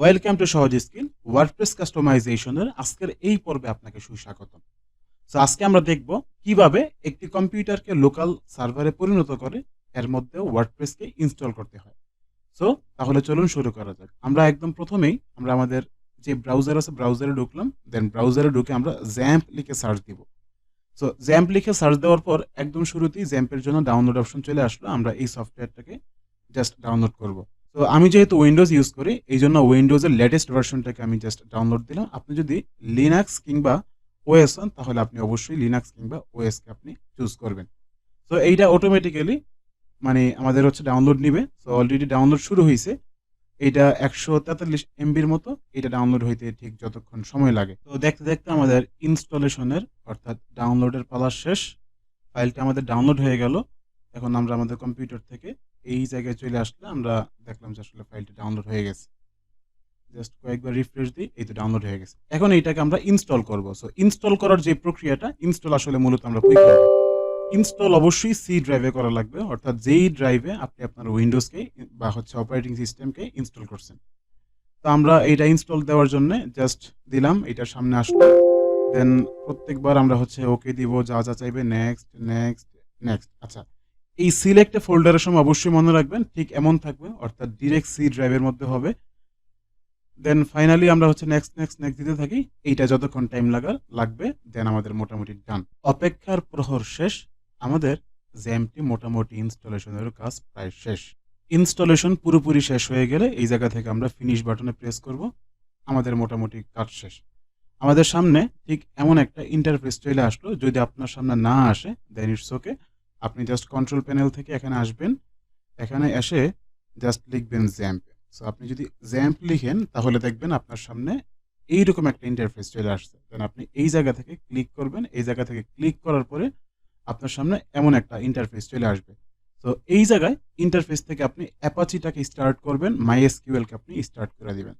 Welcome to সহজ skill WordPress কাস্টমাইজেশনের আজকের এই পর্বে আপনাকে সুস্বাগতম। সো আজকে আমরা দেখব কিভাবে একটি কম্পিউটারকে লোকাল সার্ভারে পরিণত করে এর মধ্যে ওয়ার্ডপ্রেসকে ইনস্টল করতে হয়। সো তাহলে চলুন শুরু করা যাক। আমরা একদম প্রথমেই আমরা আমাদের যে ব্রাউজার আছে ব্রাউজারে ঢুকলাম, দেন ব্রাউজারে ঢুকে আমরা জ্যাম্প লিখে সার্চ দিব। সো জ্যাম্প লিখে সার্চ দেওয়ার পর একদম শুরুতেই জ্যাম্পের জন্য ডাউনলোড অপশন চলে আসলো। আমরা এই সফটওয়্যারটাকে জাস্ট ডাউনলোড করব। তো আমি যেহেতু উইন্ডোজ ইউজ করি এই জন্য উইন্ডোজের লেটেস্ট ভার্সনটাকে আমি জাস্ট ডাউনলোড দিলাম। আপনি যদি লিনাক্স কিংবা ওএস হন তাহলে আপনি অবশ্যই লিনাক্স কিংবা ওএসকে আপনি চুজ করবেন। তো এইটা অটোমেটিক্যালি মানে আমাদের হচ্ছে ডাউনলোড নিবে। সো অলরেডি ডাউনলোড শুরু হয়েছে। এটা 143 এমবির মতো। এটা ডাউনলোড হইতে ঠিক যতক্ষণ সময় লাগে। তো দেখতে দেখতে আমাদের ইনস্টলেশনের অর্থাৎ ডাউনলোডের পালা শেষ। ফাইলটা আমাদের ডাউনলোড হয়ে গেল। এখন আমরা আমাদের কম্পিউটার থেকে এই জায়গায় চলে আসলে আমরা দেখলাম যে আসলে ফাইলটা ডাউনলোড হয়ে গেছে। জাস্ট কয়েকবার রিফ্রেশ দিই, এই তো ডাউনলোড হয়ে গেছে। এখন এইটাকে আমরা ইনস্টল করব। সো ইনস্টল করার যে প্রক্রিয়াটা, ইনস্টল আসলে মূলত আমরা কুইকলি ইনস্টল অবশ্যই সি ড্রাইভে করা লাগবে, অর্থাৎ যেই ড্রাইভে আপনি আপনার উইন্ডোজকে বা হচ্ছে অপারেটিং সিস্টেমকে ইনস্টল করছেন। তো আমরা এইটা ইনস্টল দেওয়ার জন্য জাস্ট দিলাম, এটার সামনে আসলো। দেন প্রত্যেকবার আমরা হচ্ছে ওকে দিব, যা যা চাইবে নেক্সট নেক্সট নেক্সট। আচ্ছা, এই সিলেক্ট ফোল্ডারের সময় অবশ্যই মনে রাখবেন ঠিক এমন থাকবে, অর্থাৎ ডিরেক্ট সি ড্রাইভের মধ্যে হবে। দেন ফাইনালি আমরা হচ্ছে নেক্সট নেক্সট নেক্সট দিতে থাকি। এইটা যতক্ষণ টাইম লাগবে দেন আমাদের মোটামুটি ডান। অপেক্ষার প্রহর শেষ। আমাদের জ্যাম্পটি মোটামুটি ইনস্টলেশনের কাজ প্রায় শেষ। ইনস্টলেশন পুরোপুরি শেষ হয়ে গেলে এই জায়গা থেকে আমরা ফিনিশ বাটনে প্রেস করব। আমাদের মোটামুটি কাজ শেষ। আমাদের সামনে ঠিক এমন একটা ইন্টারফেস চলে আসলো। যদি আপনার সামনে না আসে দেন ইটস ওকে। আপনি জাস্ট কন্ট্রোল প্যানেল থেকে এখানে আসবেন। এখানে এসে জাস্ট লিখবেন জ্যাম্প। সো আপনি যদি জ্যাম্প লিখেন তাহলে দেখবেন আপনার সামনে এইরকম একটা ইন্টারফেস চলে আসছে। দেন আপনি এই জায়গা থেকে ক্লিক করবেন। এই জায়গা থেকে ক্লিক করার পরে আপনার সামনে এমন একটা ইন্টারফেস চলে আসবে। তো এই জায়গায় ইন্টারফেস থেকে আপনি অ্যাপাচিটাকে স্টার্ট করবেন, মাইএসকিউএলকে আপনি স্টার্ট করে দিবেন।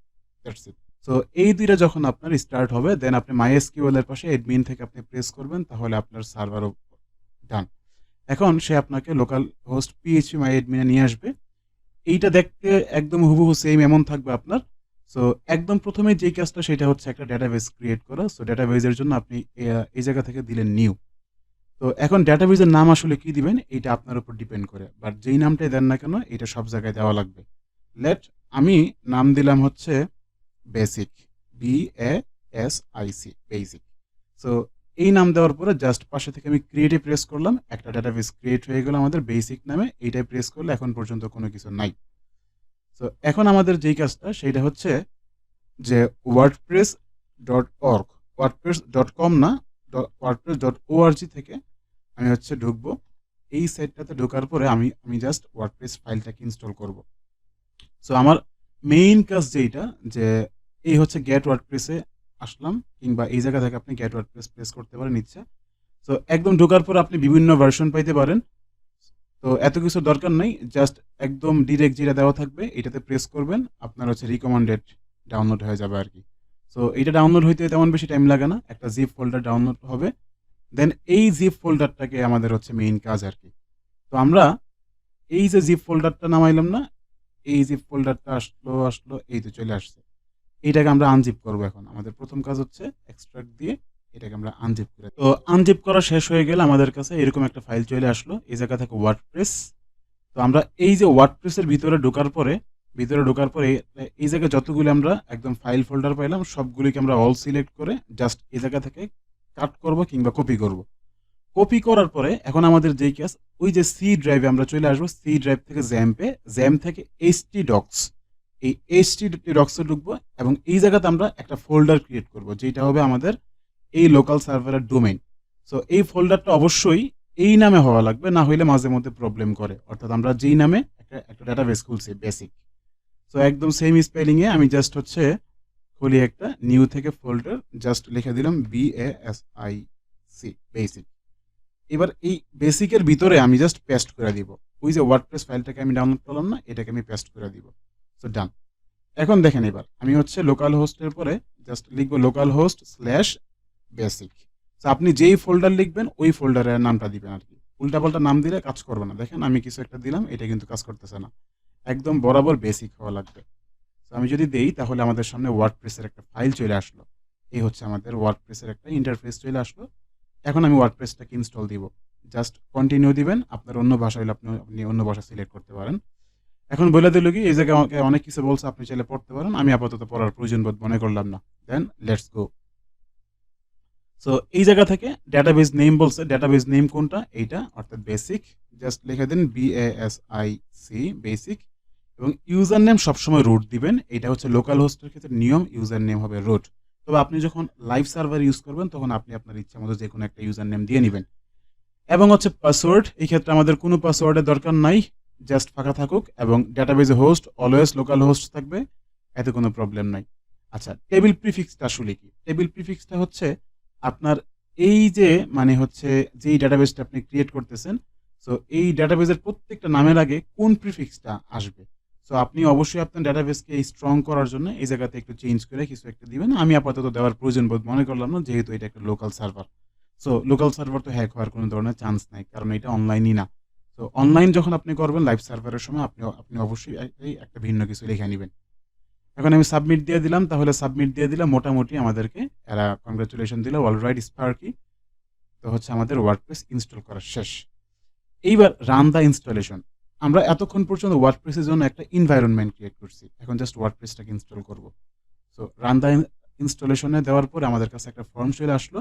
That's it. সো এই দুইটা যখন আপনার স্টার্ট হবে দেন আপনি মাইএসকিউএল এর পাশে অ্যাডমিন থেকে আপনি প্রেস করবেন, তাহলে আপনার সার্ভারও ডান। এখন সে আপনাকে লোকাল হোস্ট পিএইচপি মাই অ্যাডমিনে নিয়ে আসবে। এইটা দেখতে একদম হুবহু সেম এমন থাকবে আপনার। সো একদম প্রথমে যে কাজটা সেটা হচ্ছে একটা ডেটাবেস ক্রিয়েট করা। সো ডেটাবেসের জন্য আপনি এই জায়গা থেকে দিলেন নিউ। তো এখন ডেটাবেসের নাম আসলে কি দিবেন এটা আপনার উপর ডিপেন্ড করে, বাট যেই নামটাই দেন না কেন এটা সব জায়গায় দেওয়া লাগবে। লেট আমি নাম দিলাম হচ্ছে বেসিক, BASIC বেসিক। সো এই নাম দেওয়ার পরে জাস্ট পাশে থেকে আমি ক্রিয়েটে প্রেস করলাম, একটা ডেটাবেস ক্রিয়েট হয়ে গেল আমাদের বেসিক নামে। এইটাই প্রেস করলে এখন পর্যন্ত কোনো কিছু নাই। সো এখন আমাদের যেই কাজটা সেটা হচ্ছে যে wordpress.org, wordpress.com না, wordpress.org থেকে আমি হচ্ছে ঢুকবো। এই সাইটটাতে ঢোকার পরে আমি জাস্ট ওয়ার্ডপ্রেস ফাইলটাকে ইনস্টল করব। সো আমার মেইন কাজ যেটা যে এই হচ্ছে গেট ওয়ার্ডপ্রেসে আসলাম, কিংবা এই জায়গা থেকে আপনি গেট ওয়ার্ডপ্রেস প্রেস করতে পারেন ইচ্ছা। সো একদম ঢোকার পর আপনি বিভিন্ন ভার্সন পাইতে পারেন। তো এত কিছু দরকার নেই, জাস্ট একদম ডিরেক্ট যেটা দেওয়া থাকবে এটাতে প্রেস করবেন, আপনার হচ্ছে রিকমেন্ডেড ডাউনলোড হয়ে যাবে আর কি। সো এটা ডাউনলোড হইতে তেমন বেশি টাইম লাগে না, একটা জিপ ফোল্ডার ডাউনলোড হবে। দেন এই জিপ ফোল্ডারটাকে আমাদের হচ্ছে মেইন কাজ আর কি। তো আমরা এই যে জিপ ফোল্ডারটা নামাইলাম না, এই জিপ ফোল্ডারটা আসলো এই তো চলে আসছে। এইটাকে আমরা আনজিপ করবো। এখন আমাদের প্রথম কাজ হচ্ছে এক্সট্রাক্ট দিয়ে এটাকে আমরা আনজিপ করে। তো আনজিপ করা শেষ হয়ে গেলে আমাদের কাছে এরকম একটা ফাইল চলে আসলো, এই জায়গা থেকে ওয়ার্ডপ্রেস। তো আমরা এই যে ওয়ার্ডপ্রেসের ভিতরে ঢোকার পরে এই জায়গায় যতগুলো আমরা একদম ফাইল ফোল্ডার পাইলাম সবগুলিকে আমরা অল সিলেক্ট করে জাস্ট এই জায়গা থেকে কাট করব কিংবা কপি করব। কপি করার পরে এখন আমাদের যেই কাজ, ওই যে সি ড্রাইভে আমরা চলে আসবো। সি ড্রাইভ থেকে জ্যাম্প থেকে এইচটি ডক্স, এই এইচটি ডক্সে ঢুকবো এবং এই জায়গাতে আমরা একটা ফোল্ডার ক্রিয়েট করব যেটা হবে আমাদের এই লোকাল সার্ভারের ডোমেইন। সো এই ফোল্ডারটা অবশ্যই এই নামে হওয়া লাগবে, না হইলে মাঝে মধ্যে প্রবলেম করে। অর্থাৎ আমরা যেই নামে একটা ডাটাবেস খুলছি বেসিক, সো একদম সেম স্পেলিংয়ে আমি জাস্ট হচ্ছে খুলি একটা নিউ থেকে ফোল্ডার, জাস্ট লিখে দিলাম BASIC বেসিক। এবার এই বেসিকের ভিতরে আমি জাস্ট পেস্ট করে দিব ওই যে ওয়ার্ডপ্রেস ফাইলটাকে আমি ডাউনলোড করলাম না, এটাকে আমি পেস্ট করে দিব। সো ডান। এখন দেখেন এবার আমি হচ্ছে লোকাল হোস্টের পরে জাস্ট লিখবো লোকাল হোস্ট স্ল্যাশ বেসিক। তো আপনি যেই ফোল্ডার লিখবেন ওই ফোল্ডারের নামটা দিবেন আর কি। উল্টাপাল্টা নাম দিলে কাজ করবে না। দেখেন আমি কিছু একটা দিলাম, এটা কিন্তু কাজ করতেছে না, একদম বরাবর বেসিক হওয়া লাগবে। তো আমি যদি দেই তাহলে আমাদের সামনে ওয়ার্ডপ্রেসের একটা ফাইল চলে আসলো। এই হচ্ছে আমাদের ওয়ার্ডপ্রেসের একটা ইন্টারফেস চলে আসলো। এখন আমি ওয়ার্ডপ্রেসটাকে ইনস্টল দিব। জাস্ট কন্টিনিউ দিবেন। আপনার অন্য ভাষা হলে আপনি অন্য ভাষা সিলেক্ট করতে পারেন। এখন বলে দিল কি এই জায়গায় আমাকে অনেক কিছু বলছে, আপনি চাইলে পড়তে পারেন। আমি আপাতত পড়ার প্রয়োজন বোধ মনে করলাম না। Then let's go. সো এই জায়গা থেকে ডেটাবেস নেম বলছে, ডেটাবেস নেম কোনটা? এইটা, অর্থাৎ বেসিক। জাস্ট লিখে দিন BASIC, বেসিক। এবং ইউজার নেম সবসময় রুট দিবেন। এটা হচ্ছে লোকাল হোস্টের ক্ষেত্রে নিয়ম, ইউজার নেম হবে রুট। তবে আপনি যখন লাইভ সার্ভার ইউজ করবেন তখন আপনি আপনার ইচ্ছা মতো যে কোনো একটা ইউজার নেম দিয়ে নেবেন। এবং হচ্ছে পাসওয়ার্ড, এই ক্ষেত্রে আমাদের কোনো পাসওয়ার্ডের দরকার নাই, জাস্ট ফাঁকা থাকুক। এবং ডেটাবেজে হোস্ট অলওয়েজ লোকাল হোস্ট থাকবে, এতে কোনো প্রবলেম নাই। আচ্ছা, টেবিল প্রিফিক্সটা আসলে কি? টেবিল প্রিফিক্সটা হচ্ছে আপনার এই যে মানে হচ্ছে যেই ডেটাবেসটা আপনি ক্রিয়েট করতেছেন, সো এই ডেটাবেসের প্রত্যেকটা নামের আগে কোন প্রিফিক্সটা আসবে। সো আপনি অবশ্যই আপনার ডেটাবেসকে স্ট্রং করার জন্য এই জায়গাতে একটু চেঞ্জ করে কিছু একটা দিবেন। আমি আপাতত দেওয়ার প্রয়োজন বোধ মনে করলাম না, যেহেতু এটা একটা local server. So local server তো হ্যাক হওয়ার কোনো ধরনের চান্স নাই, কারণ এটা অনলাইনই না। তো অনলাইন যখন আপনি করবেন লাইভ সার্ভারের সময় আপনি অবশ্যই একটা ভিন্ন কিছু লিখে নেবেন। এখন আমি সাবমিট দিয়ে দিলাম, তাহলে সাবমিট দিয়ে দিলাম, মোটামুটি আমাদেরকে এরা কংগ্রাচুলেশন দিল, অলরাইট স্পার্কি। তো হচ্ছে আমাদের ওয়ার্ডপ্রেস ইনস্টল করা শেষ। এইবার রান দ্য ইনস্টলেশন। আমরা এতক্ষণ পর্যন্ত ওয়ার্ডপ্রেসের জন্য একটা এনভায়রনমেন্ট ক্রিয়েট করছি, এখন জাস্ট ওয়ার্ডপ্রেসটাকে ইনস্টল করব। সো রান দ্য ইনস্টলেশনে দেওয়ার পরে আমাদের কাছে একটা ফর্ম চলে আসলো।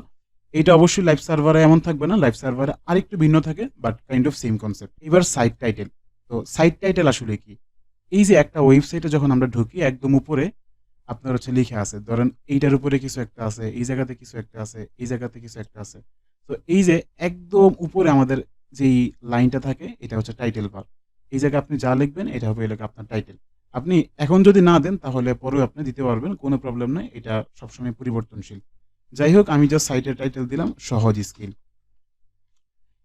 এইটা অবশ্যই লাইভ সার্ভারে এমন থাকবে না, লাইভ সার্ভারে আরেকটু ভিন্ন থাকে, but kind of same concept. এবার সাইট টাইটেল। তো সাইট টাইটেল আসলে কি? এই যে একটা ওয়েবসাইটে যখন আমরা ঢুকি, একদম উপরে আপনার হচ্ছে লিখে আছে, ধরেন এইটার উপরে কিছু একটা আছে, এই জায়গাতে কিছু একটা আছে, এই জায়গাতে কিছু একটা আছে। তো এই যে একদম উপরে আমাদের যেই লাইনটা থাকে, এটা হচ্ছে টাইটেল বার। এই জায়গায় আপনি যা লিখবেন এটা হবে এলাকা আপনার টাইটেল। আপনি এখন যদি না দেন তাহলে পরেও আপনি দিতে পারবেন, কোনো প্রবলেম নাই, এটা সবসময় পরিবর্তনশীল। যাই হোক, আমি জাস্ট সাইটের টাইটেল দিলাম সহজ স্কিল।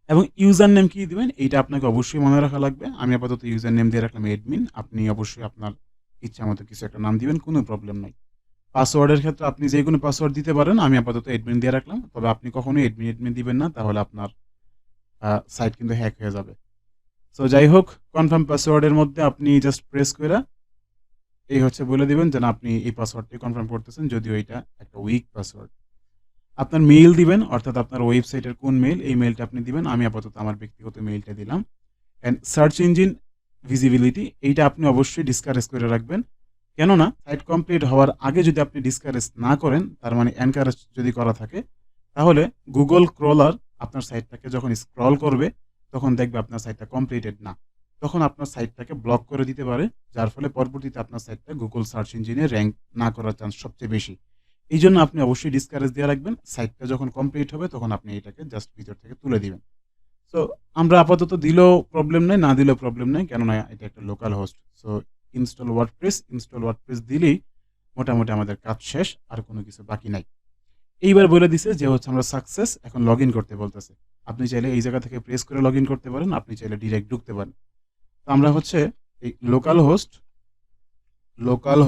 এবং ইউজার নেম কি দিবেন এইটা আপনাকে অবশ্যই মনে রাখা লাগবে। আমি আপাতত ইউজার নেম দিয়ে রাখলাম এডমিন। আপনি অবশ্যই আপনার ইচ্ছা মতো কিছু একটা নাম দিবেন, কোনো প্রবলেম নাই। পাসওয়ার্ডের ক্ষেত্রে আপনি যে কোনো পাসওয়ার্ড দিতে পারেন, আমি আপাতত এডমিন দিয়ে রাখলাম। তবে আপনি কখনোই এডমিন দিবেন না, তাহলে আপনার সাইট কিন্তু হ্যাক হয়ে যাবে। সো যাই হোক, কনফার্ম পাসওয়ার্ডের মধ্যে আপনি জাস্ট প্রেস করে এই হচ্ছে বলে দিবেন যে না, আপনি এই পাসওয়ার্ডটি কনফার্ম করতেছেন, যদিও এটা একটা উইক পাসওয়ার্ড। আপনার মেইল দিবেন, অর্থাৎ আপনার ওয়েবসাইটের কোন মেইল, এই মেইলটা আপনি দিবেন। আমি আপাতত আমার ব্যক্তিগত মেইলটা দিলাম। অ্যান্ড সার্চ ইঞ্জিন ভিজিবিলিটি, এইটা আপনি অবশ্যই ডিসকারেজ করে রাখবেন। কেননা সাইট কমপ্লিট হওয়ার আগে যদি আপনি ডিসকারেজ না করেন, তার মানে এনকারেজ যদি করা থাকে, তাহলে গুগল ক্রলার আপনার সাইটটাকে যখন স্ক্রল করবে তখন দেখবে আপনার সাইটটা কমপ্লিটেড না, তখন আপনার সাইটটাকে ব্লক করে দিতে পারে, যার ফলে পরবর্তীতে আপনার সাইটটা গুগল সার্চ ইঞ্জিনে র্যাঙ্ক না করার চান্স সবচেয়ে বেশি। এই জন্য আপনি অবশ্যই ডিসকারেজ দিয়ে রাখবেন। সাইটটা যখন কমপ্লিট হবে তখন আপনি এটাকে জাস্ট ভিতর থেকে তুলে দিবেন। সো আমরা আপাতত দিলেও প্রবলেম নাই, না দিলেও প্রবলেম নাই, কেননা এটা একটা local host. So install WordPress দিলেই মোটামুটি আমাদের কাজ শেষ, আর কোনো কিছু বাকি নাই। এইবার বলে দিছে যে হচ্ছে আমরা সাকসেস, এখন লগ ইন করতে বলতেছে। আপনি চাইলে এই জায়গা থেকে প্রেস করে লগ ইন করতে পারেন, আপনি চাইলে ডিরেক্ট ঢুকতে পারেন। তো আমরা হচ্ছে এই লোকাল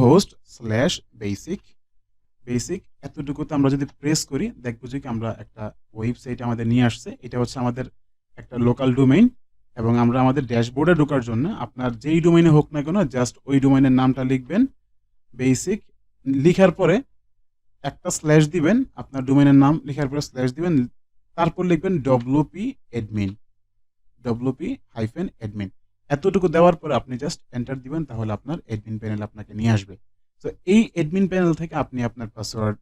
হোস্ট স্ল্যাশ বেসিক এতটুকুতে আমরা যদি প্রেস করি, দেখবো যে আমরা একটা ওয়েবসাইট আমাদের নিয়ে আসছে। এটা হচ্ছে আমাদের একটা লোকাল ডোমেইন। এবং আমরা আমাদের ড্যাশবোর্ডে ঢোকার জন্য আপনার যেই ডোমেইনে হোক না কেন, জাস্ট ওই ডোমেইনের নামটা লিখবেন, বেসিক। লিখার পরে একটা স্ল্যাশ দিবেন, আপনার ডোমেইনের নাম লিখার পরে স্ল্যাশ দিবেন, তারপর লিখবেন wp-admin। এতটুকু দেওয়ার পরে আপনি জাস্ট এন্টার দিবেন, তাহলে আপনার অ্যাডমিন প্যানেল আপনাকে নিয়ে আসবে। তো এই অ্যাডমিন প্যানেল থেকে আপনি আপনার পাসওয়ার্ড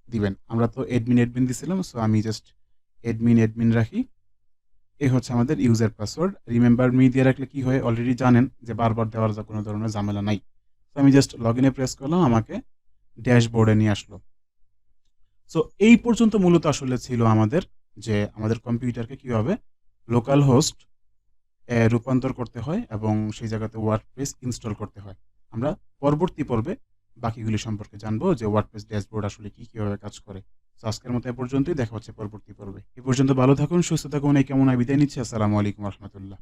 দিবেন। আমরা তো অ্যাডমিন দিছিলাম, সো আমি জাস্ট অ্যাডমিন রাখি। এই হচ্ছে আমাদের ইউজার পাসওয়ার্ড। রিমেম্বার মি দিয়ে রাখলে কি হয় অলরেডি জানেন, যে বারবার দেওয়ার কোনো ধরনের ঝামেলা নাই। তো আমি জাস্ট লগ ইনে প্রেস করলাম, আমাকে ড্যাশবোর্ডে নিয়ে আসলো। সো এই পর্যন্ত মূলত আসলে ছিল আমাদের, যে আমাদের কম্পিউটারকে কিভাবে লোকাল হোস্ট রূপান্তর করতে হয় এবং সেই জায়গাতে ওয়ার্ডপ্রেস ইনস্টল করতে হয়। আমরা পরবর্তী পর্বে বাকিগুলি সম্পর্কে জানবো, যে ওয়ার্ডপ্রেস ড্যাশবোর্ড আসলে কি, কিভাবে কাজ করে। তো আজকের মতো এ পর্যন্তই, দেখা হচ্ছে পরবর্তী পর্বে। এ পর্যন্ত ভালো থাকুন, সুস্থ থাকুন, এই কেমন বিদায় নিচ্ছি। আসসালামু আলাইকুম রহমতুল্লাহ।